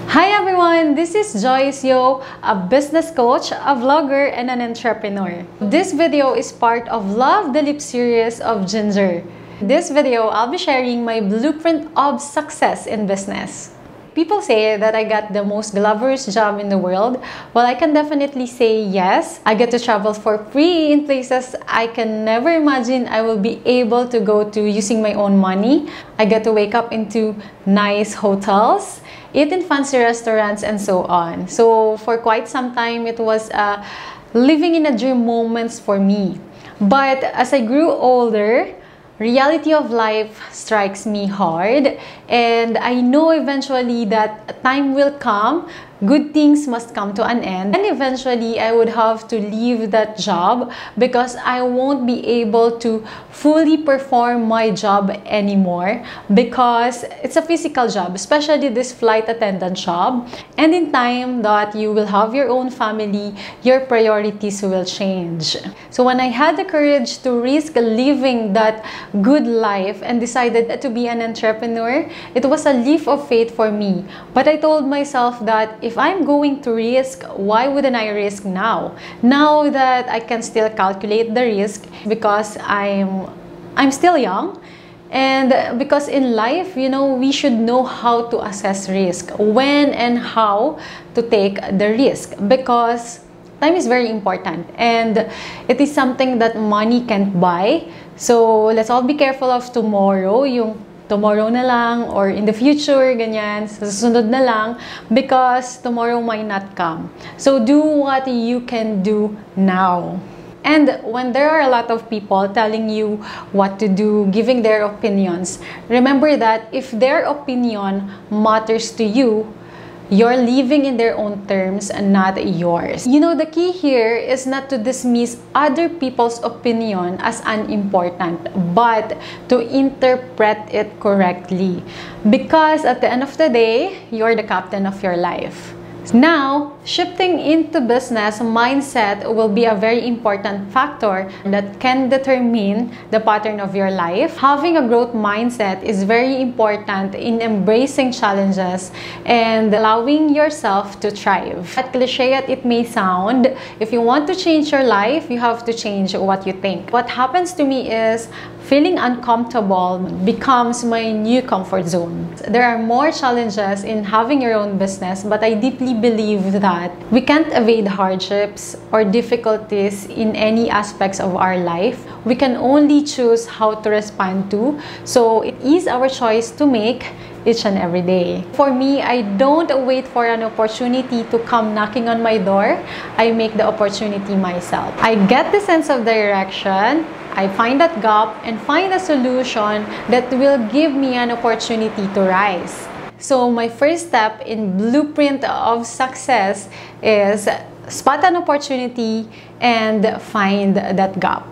Hi everyone, this is Joyce Yeo, a business coach, a vlogger, and an entrepreneur. This video is part of Love the Lip series of Ginger. This video, I'll be sharing my blueprint of success in business. People say that I got the most glamorous job in the world. Well, I can definitely say yes. I get to travel for free in places I can never imagine I will be able to go to using my own money. I get to wake up into nice hotels, eat in fancy restaurants, and so on. So for quite some time, it was living in a dream moments for me. But as I grew older, reality of life strikes me hard, and I know eventually that time will come, good things must come to an end, and eventually I would have to leave that job because I won't be able to fully perform my job anymore because it's a physical job, especially this flight attendant job. And in time that you will have your own family, your priorities will change. So when I had the courage to risk living that good life and decided to be an entrepreneur, it was a leap of faith for me. But I told myself that if I'm going to risk, why wouldn't I risk now? Now that I can still calculate the risk because I'm still young, and because in life, you know, we should know how to assess risk, when and how to take the risk, because time is very important and it is something that money can't buy. So let's all be careful of tomorrow, yung tomorrow na lang, or in the future, ganyan, susunod na lang, because tomorrow might not come. So do what you can do now. And when there are a lot of people telling you what to do, giving their opinions, remember that if their opinion matters to you, you're living in their own terms and not yours. You know, the key here is not to dismiss other people's opinion as unimportant, but to interpret it correctly. Because at the end of the day, you're the captain of your life. Now, shifting into business, mindset will be a very important factor that can determine the pattern of your life. Having a growth mindset is very important in embracing challenges and allowing yourself to thrive. As cliche as it may sound, if you want to change your life, you have to change what you think. What happens to me is feeling uncomfortable becomes my new comfort zone. There are more challenges in having your own business, but I deeply believe that we can't evade hardships or difficulties in any aspects of our life. We can only choose how to respond to. So it is our choice to make each and every day. For me, I don't wait for an opportunity to come knocking on my door. I make the opportunity myself. I get the sense of direction, I find that gap, and find a solution that will give me an opportunity to rise. So my first step in blueprint of success is spot an opportunity and find that gap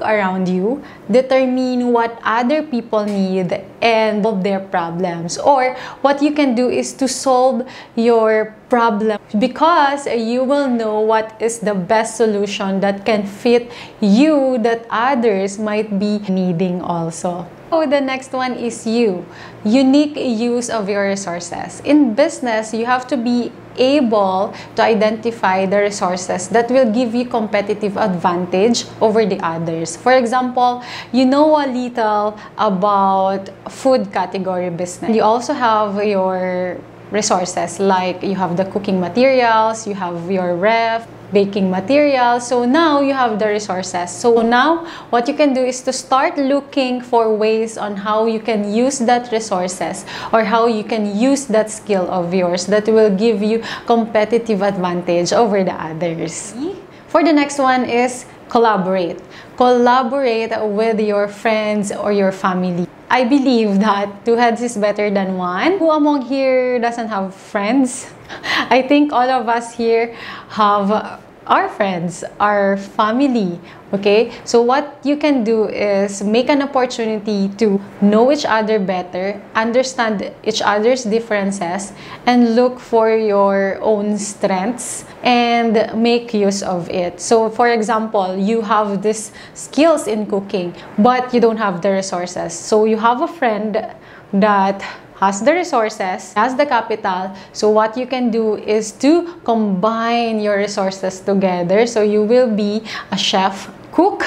around you, determine what other people need and solve their problems, or what you can do is to solve your problem, because you will know what is the best solution that can fit you that others might be needing also. So the next one is unique use of your resources. In business, you have to be able to identify the resources that will give you competitive advantage over the others. For example, you know a little about food category business. You also have your resources, like you have the cooking materials, you have your ref, baking materials. So now you have the resources. So now what you can do is to start looking for ways on how you can use that resources or how you can use that skill of yours that will give you competitive advantage over the others. For the next one is collaborate. Collaborate with your friends or your family. I believe that two heads is better than one. Who among here doesn't have friends? I think all of us here have our friends, our family, okay? So what you can do is make an opportunity to know each other better, understand each other's differences, and look for your own strengths and make use of it. So for example, you have these skills in cooking, but you don't have the resources. So you have a friend that has the resources, has the capital. So what you can do is to combine your resources together. So you will be a chef, cook,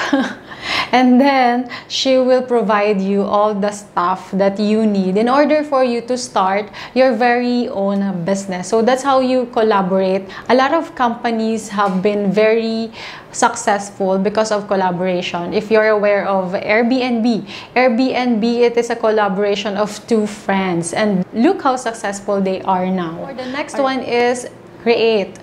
and then she will provide you all the stuff that you need in order for you to start your very own business. So that's how you collaborate. A lot of companies have been very successful because of collaboration. If you're aware of Airbnb, it is a collaboration of two friends, and look how successful they are now. The next one is create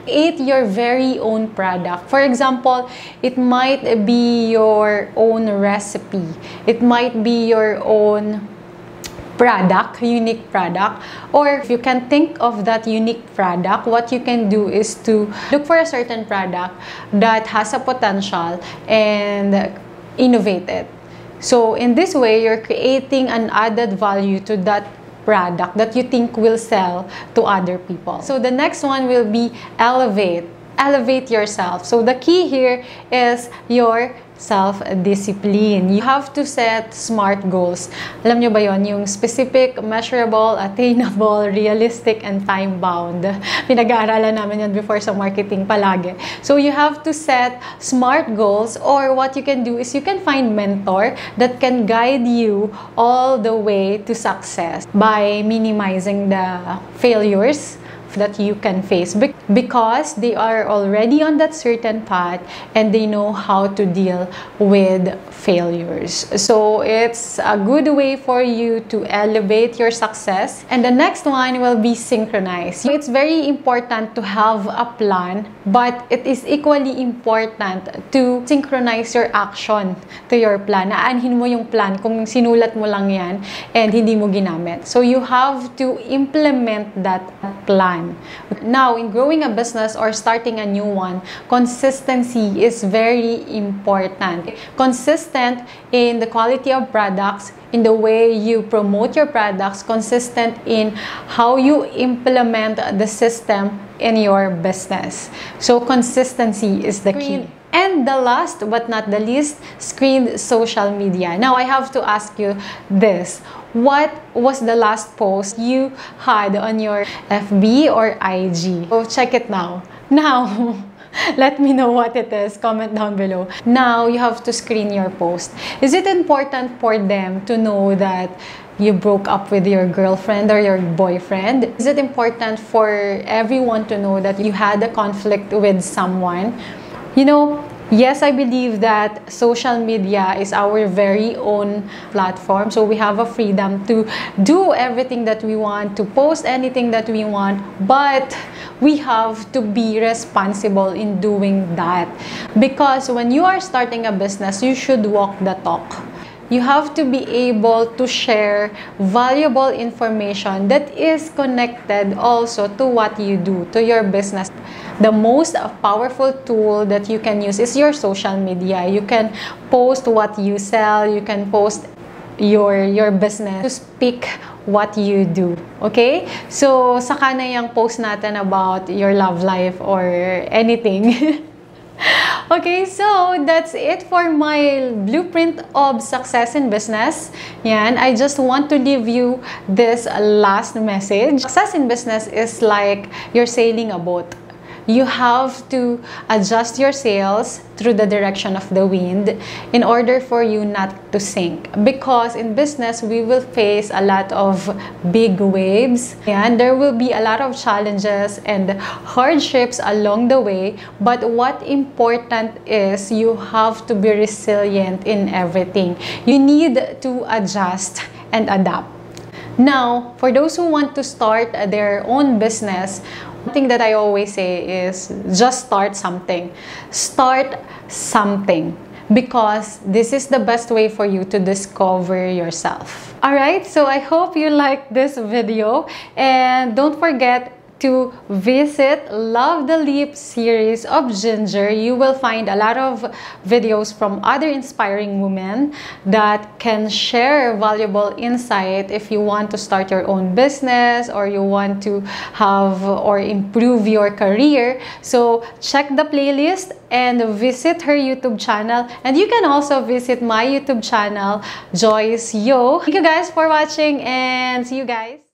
your very own product. For example, it might be your own recipe. It might be your own product, unique product. Or if you can think of that unique product, what you can do is to look for a certain product that has a potential and innovate it. So in this way, you're creating an added value to that product that you think will sell to other people. So the next one will be elevate yourself. So the key here is your self-discipline. You have to set SMART goals. Alam nyo ba yon? Yung specific, measurable, attainable, realistic, and time-bound. Pinag-aaralan namin yan before sa marketing palagi. So you have to set SMART goals, or what you can do is you can find mentor that can guide you all the way to success by minimizing the failures that you can face, because they are already on that certain path and they know how to deal with failures. So it's a good way for you to elevate your success. And the next one will be synchronize. It's very important to have a plan, but it is equally important to synchronize your action to your plan. Aanhin mo yung plan kung sinulat mo lang yan and hindi mo ginamit. So you have to implement that plan. Now, in growing a business or starting a new one, consistency is very important. Consistent in the quality of products, in the way you promote your products, consistent in how you implement the system in your business. So consistency is the key. And the last but not the least, screen social media. Now, I have to ask you this. What was the last post you had on your FB or IG? So check it now. Now, let me know what it is. Comment down below. Now, you have to screen your post. Is it important for them to know that you broke up with your girlfriend or your boyfriend? Is it important for everyone to know that you had a conflict with someone? You know, yes, I believe that social media is our very own platform. So we have a freedom to do everything that we want, to post anything that we want, but we have to be responsible in doing that. Because when you are starting a business, you should walk the talk. You have to be able to share valuable information that is connected also to what you do, to your business. The most powerful tool that you can use is your social media. You can post what you sell, you can post your business to speak what you do. Okay? So, saka na yung post natin about your love life or anything. Okay, so that's it for my blueprint of success in business. Yan, I just want to leave you this last message. Success in business is like you're sailing a boat. You have to adjust your sails through the direction of the wind in order for you not to sink. Because in business, we will face a lot of big waves, and there will be a lot of challenges and hardships along the way. But what important is you have to be resilient in everything. You need to adjust and adapt. Now, for those who want to start their own business, one thing that I always say is just start something. Start something, because this is the best way for you to discover yourself. Alright, so I hope you liked this video, and don't forget to visit Love the Lip series of Ginger. You will find a lot of videos from other inspiring women that can share valuable insight if you want to start your own business or you want to have or improve your career. So check the playlist and visit her YouTube channel, and you can also visit my YouTube channel, Joyce Yeo. Thank you guys for watching, and see you guys.